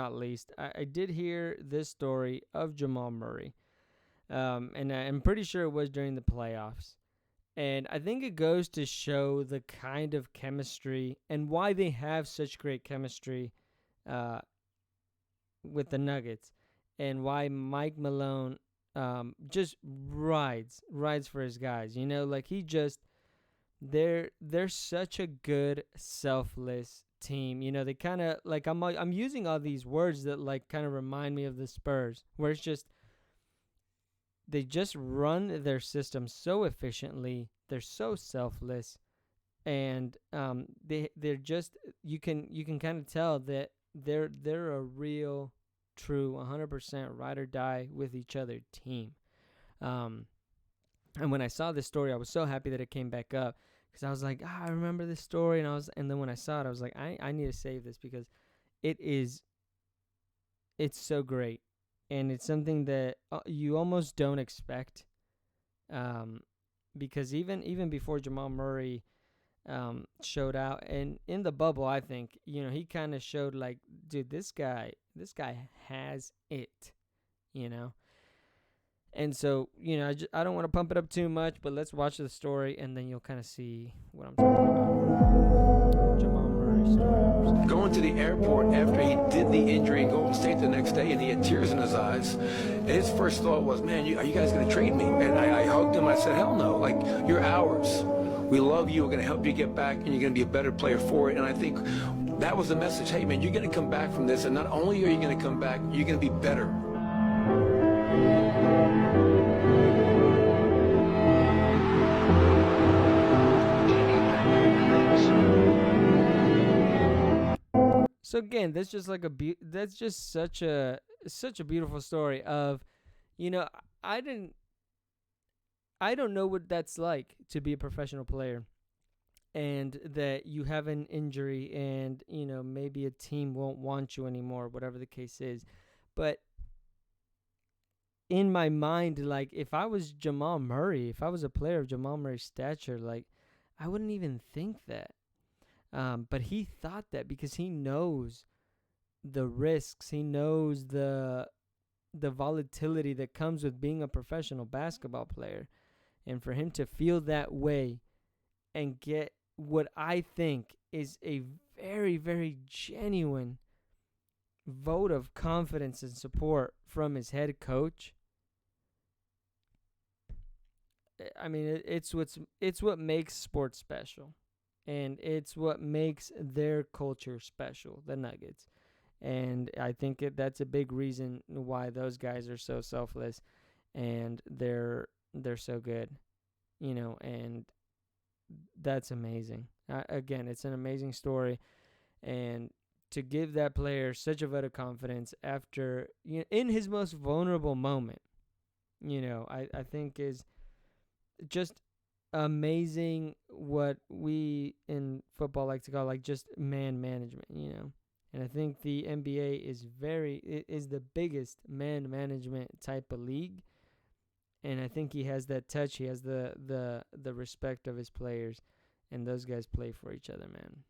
not least, I did hear this story of Jamal Murray, and I'm pretty sure it was during the playoffs. And I think it goes to show the kind of chemistry and why they have such great chemistry uh, with the Nuggets, and why Mike Malone just rides for his guys. Like he just they're such a good selfless team. They kind of like I'm using all these words that like kind of remind me of the Spurs, where it's just they just run their system so efficiently. They're so selfless, and they're just you can kind of tell that they're a real, true, 100% ride or die with each other team. Um, and when I saw this story, I was so happy that it came back up because I was like, I remember this story, and then when I saw it, I was like, I need to save this because it's so great, and it's something that you almost don't expect. Because even before Jamal Murray showed out, and in the bubble, I think he kind of showed like, dude, this guy has it, you know. And so I don't want to pump it up too much, but let's watch the story, and then you'll kind of see what I'm talking about. Jamal Murray story. Going to the airport after he did the injury in Golden State the next day, and he had tears in his eyes. And his first thought was, man, are you guys going to trade me? And I hugged him. I said, hell no. Like, you're ours. We love you. We're going to help you get back, and you're going to be a better player for it. And I think that was the message. Hey, man, you're going to come back from this, and not only are you going to come back, you're going to be better. So again, that's just like that's just such a beautiful story of, I don't know what that's like to be a professional player, and that you have an injury, and maybe a team won't want you anymore, whatever the case is. But in my mind, like, if I was Jamal Murray, if I was a player of Jamal Murray's stature, like, I wouldn't even think that. But he thought that because he knows the risks. He knows the volatility that comes with being a professional basketball player. And for him to feel that way and get what I think is a very, very genuine vote of confidence and support from his head coach, I mean, it's what makes sports special. And it's what makes their culture special, the Nuggets. And I think that's a big reason why those guys are so selfless, and they're so good, and that's amazing. Again, it's an amazing story, and to give that player such a vote of confidence after, in his most vulnerable moment, I think is just amazing, what we in football like to call like just man management, And I think the NBA is the biggest man management type of league, and I think he has that touch. He has the respect of his players, and those guys play for each other, man.